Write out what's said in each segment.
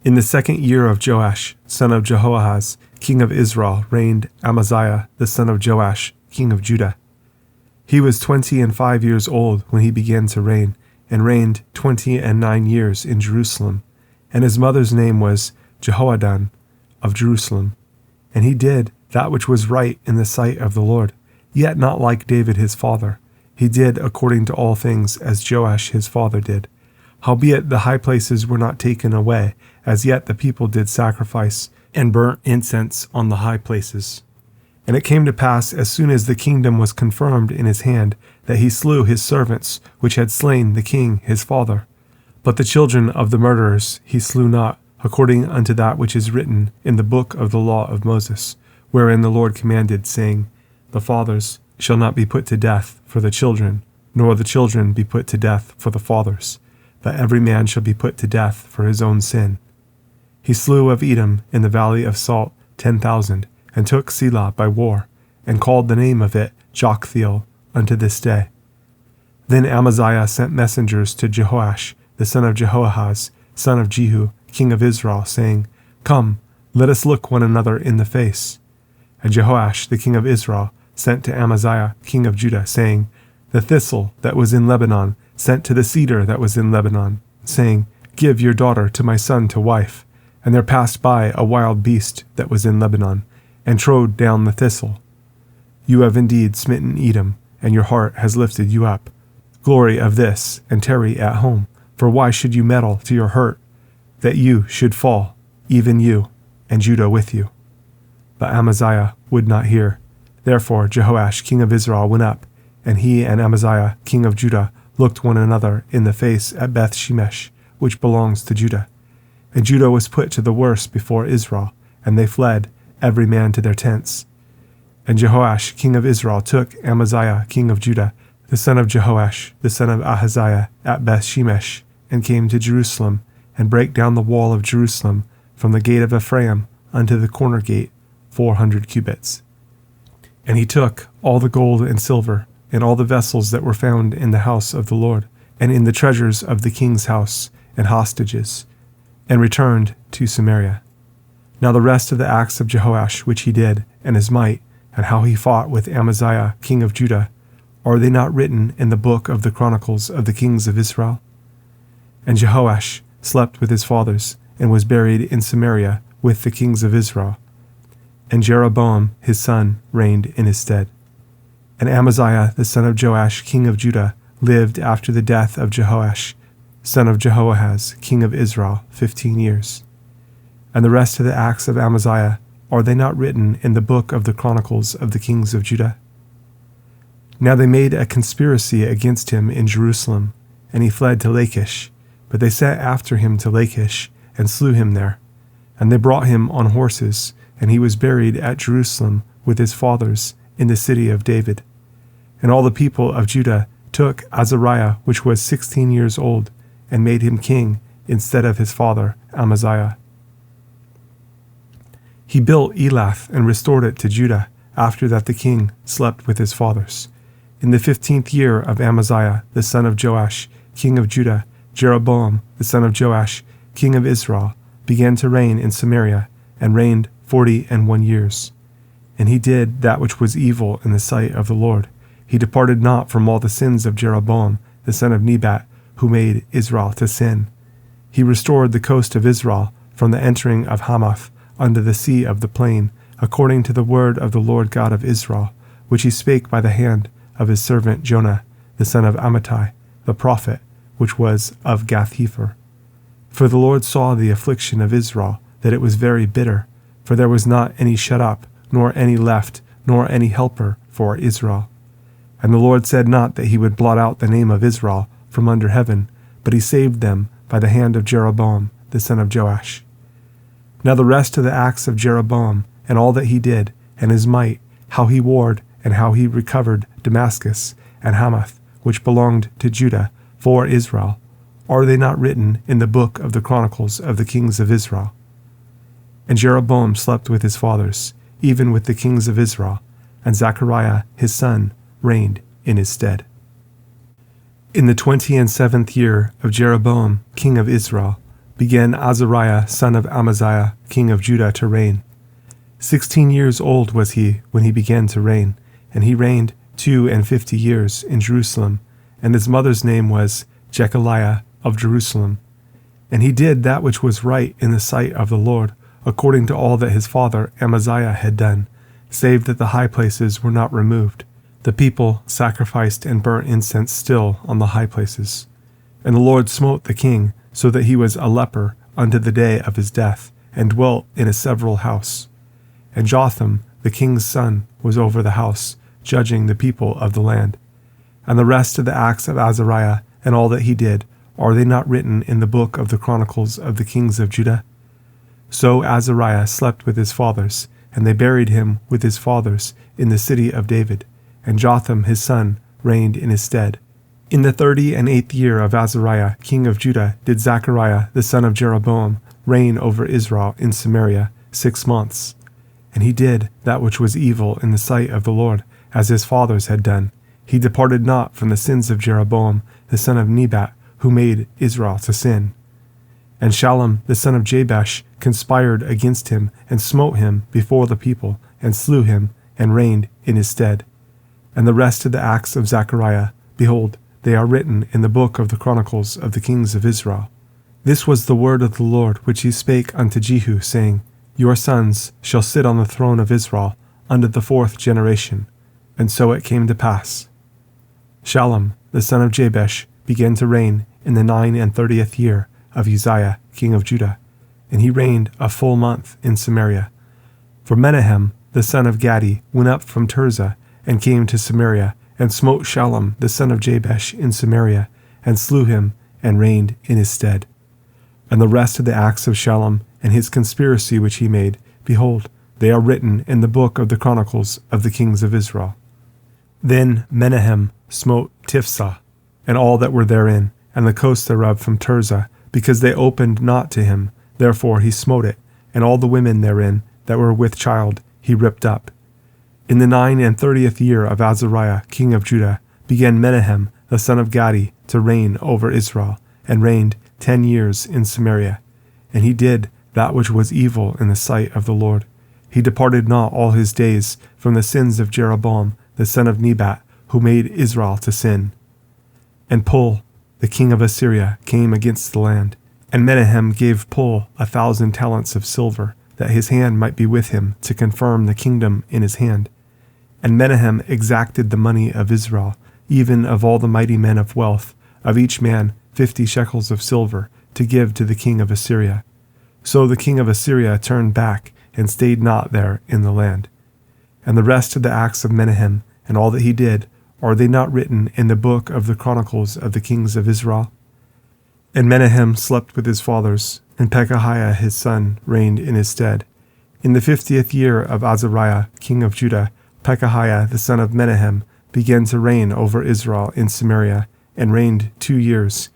In the 2nd year of Joash, son of Jehoahaz, king of Israel, reigned Amaziah, the son of Joash, king of Judah. He was 25 years old when he began to reign, and reigned 29 years in Jerusalem. And his mother's name was Jehoadan of Jerusalem. And he did that which was right in the sight of the Lord, yet not like David his father. He did according to all things as Joash his father did. Howbeit the high places were not taken away, as yet the people did sacrifice and burnt incense on the high places. And it came to pass, as soon as the kingdom was confirmed in his hand, that he slew his servants, which had slain the king his father. But the children of the murderers he slew not, according unto that which is written in the book of the law of Moses, wherein the Lord commanded, saying, The fathers shall not be put to death for the children, nor the children be put to death for the fathers, but every man shall be put to death for his own sin. He slew of Edom in the valley of Salt 10,000, and took Selah by war, and called the name of it Joktheel unto this day. Then Amaziah sent messengers to Jehoash, the son of Jehoahaz, son of Jehu, king of Israel, saying, Come, let us look one another in the face. And Jehoash, the king of Israel, sent to Amaziah, king of Judah, saying, The thistle that was in Lebanon sent to the cedar that was in Lebanon, saying, Give your daughter to my son to wife. And there passed by a wild beast that was in Lebanon, and trode down the thistle. You have indeed smitten Edom, and your heart has lifted you up. Glory of this, and tarry at home, for why should you meddle to your hurt, that you should fall, even you, and Judah with you? But Amaziah would not hear. Therefore Jehoash king of Israel went up, and he and Amaziah king of Judah looked one another in the face at Bethshemesh, which belongs to Judah. And Judah was put to the worse before Israel, and they fled, every man to their tents. And Jehoash king of Israel took Amaziah king of Judah, the son of Jehoash, the son of Ahaziah, at Bethshemesh, and came to Jerusalem, and brake down the wall of Jerusalem, from the gate of Ephraim unto the corner gate, 400 cubits. And he took all the gold and silver, and all the vessels that were found in the house of the Lord, and in the treasures of the king's house, and hostages, and returned to Samaria. Now the rest of the acts of Jehoash which he did, and his might, and how he fought with Amaziah king of Judah, are they not written in the book of the chronicles of the kings of Israel? And Jehoash slept with his fathers, and was buried in Samaria with the kings of Israel. And Jeroboam his son reigned in his stead. And Amaziah the son of Joash king of Judah lived after the death of Jehoash, son of Jehoahaz king of Israel, 15 years. And the rest of the acts of Amaziah, are they not written in the book of the chronicles of the kings of Judah? Now they made a conspiracy against him in Jerusalem, and he fled to Lachish. But they set after him to Lachish, and slew him there. And they brought him on horses, and he was buried at Jerusalem with his fathers in the city of David. And all the people of Judah took Azariah, which was 16 years old, and made him king instead of his father Amaziah. He built Elath and restored it to Judah, after that the king slept with his fathers. In the 15th year of Amaziah, the son of Joash, king of Judah, Jeroboam, the son of Joash, king of Israel, began to reign in Samaria, and reigned 41 years. And he did that which was evil in the sight of the Lord. He departed not from all the sins of Jeroboam, the son of Nebat, who made Israel to sin. He restored the coast of Israel from the entering of Hamath unto the sea of the plain, according to the word of the Lord God of Israel, which he spake by the hand of his servant Jonah, the son of Amittai, the prophet, which was of Gath-hepher. For the Lord saw the affliction of Israel, that it was very bitter, for there was not any shut up, nor any left, nor any helper for Israel. And the Lord said not that he would blot out the name of Israel from under heaven, but he saved them by the hand of Jeroboam, the son of Joash. Now the rest of the acts of Jeroboam, and all that he did, and his might, how he warred, and how he recovered Damascus and Hamath, which belonged to Judah, for Israel, are they not written in the book of the chronicles of the kings of Israel? And Jeroboam slept with his fathers, even with the kings of Israel, and Zechariah his son reigned in his stead. In the 27th year of Jeroboam king of Israel, began Azariah son of Amaziah, king of Judah, to reign. 16 years old was he when he began to reign, and he reigned 52 years in Jerusalem, and his mother's name was Jechaliah of Jerusalem. And he did that which was right in the sight of the Lord, according to all that his father Amaziah had done, save that the high places were not removed. The people sacrificed and burnt incense still on the high places. And the Lord smote the king, so that he was a leper unto the day of his death, and dwelt in a several house. And Jotham, the king's son, was over the house, judging the people of the land. And the rest of the acts of Azariah, and all that he did, are they not written in the book of the chronicles of the kings of Judah? So Azariah slept with his fathers, and they buried him with his fathers in the city of David, and Jotham his son reigned in his stead. In the 38th year of Azariah king of Judah did Zechariah the son of Jeroboam reign over Israel in Samaria 6 months. And he did that which was evil in the sight of the Lord, as his fathers had done. He departed not from the sins of Jeroboam the son of Nebat, who made Israel to sin. And Shallum the son of Jabesh conspired against him, and smote him before the people, and slew him, and reigned in his stead. And the rest of the acts of Zechariah, behold, they are written in the book of the chronicles of the kings of Israel. This was the word of the Lord which he spake unto Jehu, saying, Your sons shall sit on the throne of Israel unto the 4th generation. And so it came to pass. Shallum the son of Jabesh began to reign in the 39th year of Uzziah king of Judah, and he reigned a full month in Samaria. For Menahem the son of Gadi went up from Tirzah, and came to Samaria, and smote Shallum the son of Jabesh in Samaria, and slew him, and reigned in his stead. And the rest of the acts of Shallum, and his conspiracy which he made, behold, they are written in the book of the chronicles of the kings of Israel. Then Menahem smote Tiphsah, and all that were therein, and the coast thereof from Tirzah, because they opened not to him. Therefore he smote it, and all the women therein that were with child he ripped up. In the 39th year of Azariah king of Judah began Menahem the son of Gadi to reign over Israel, and reigned 10 years in Samaria. And he did that which was evil in the sight of the Lord. He departed not all his days from the sins of Jeroboam the son of Nebat, who made Israel to sin. And Pul, the king of Assyria, came against the land. And Menahem gave Pul 1,000 talents of silver, that his hand might be with him to confirm the kingdom in his hand. And Menahem exacted the money of Israel, even of all the mighty men of wealth, of each man 50 shekels of silver, to give to the king of Assyria. So the king of Assyria turned back, and stayed not there in the land. And the rest of the acts of Menahem, and all that he did, are they not written in the book of the chronicles of the kings of Israel? And Menahem slept with his fathers, and Pekahiah his son reigned in his stead. In the 50th year of Azariah king of Judah, Pekahiah the son of Menahem began to reign over Israel in Samaria, and reigned 2 years.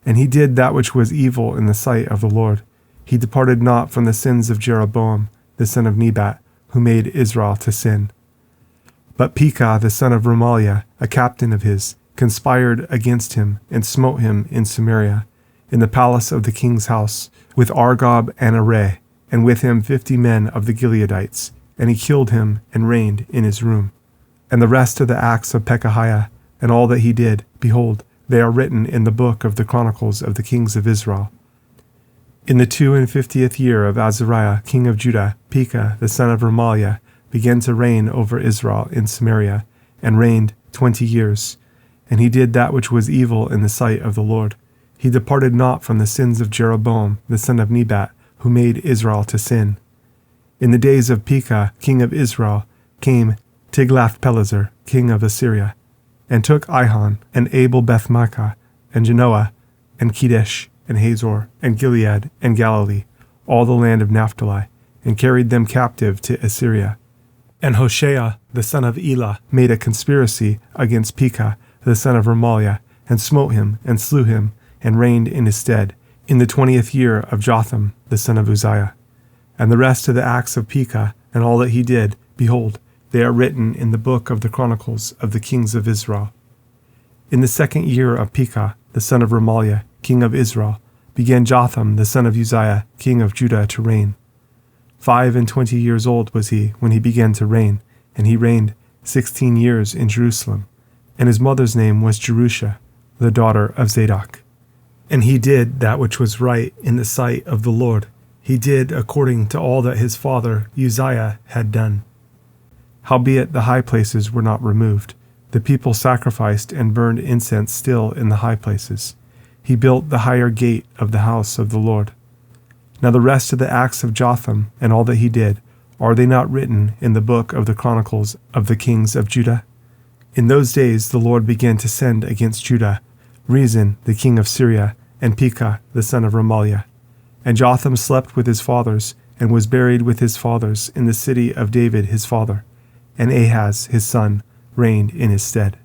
And he did that which was evil in the sight of the Lord. He departed not from the sins of Jeroboam the son of Nebat, who made Israel to sin. But Pekah the son of Remaliah, a captain of his, conspired against him, and smote him in Samaria, in the palace of the king's house, with Argob and array, and with him 50 men of the Gileadites, and he killed him, and reigned in his room. And the rest of the acts of Pekahiah, and all that he did, behold, they are written in the book of the chronicles of the kings of Israel. In the 52nd year of Azariah king of Judah, Pekah the son of Remaliah began to reign over Israel in Samaria, and reigned 20 years. And he did that which was evil in the sight of the Lord. He departed not from the sins of Jeroboam the son of Nebat, who made Israel to sin. In the days of Pekah king of Israel came Tiglath-Pileser king of Assyria, and took Ihon, and Abel-Beth-maachah, and Genoa, and Kedesh, and Hazor, and Gilead, and Galilee, all the land of Naphtali, and carried them captive to Assyria. And Hoshea the son of Elah made a conspiracy against Pekah the son of Remaliah, and smote him, and slew him, and reigned in his stead, in the 20th year of Jotham the son of Uzziah. And the rest of the acts of Pekah, and all that he did, behold, they are written in the book of the chronicles of the kings of Israel. In the 2nd year of Pekah the son of Remaliah king of Israel, began Jotham the son of Uzziah, king of Judah, to reign. 25 years old was he when he began to reign, and he reigned 16 years in Jerusalem. And his mother's name was Jerusha, the daughter of Zadok. And he did that which was right in the sight of the Lord. He did according to all that his father Uzziah had done. Howbeit the high places were not removed. The people sacrificed and burned incense still in the high places. He built the higher gate of the house of the Lord. Now the rest of the acts of Jotham and all that he did, are they not written in the book of the chronicles of the kings of Judah? In those days the Lord began to send against Judah Rezin the king of Syria, and Pekah the son of Remaliah. And Jotham slept with his fathers, and was buried with his fathers in the city of David his father. And Ahaz his son reigned in his stead.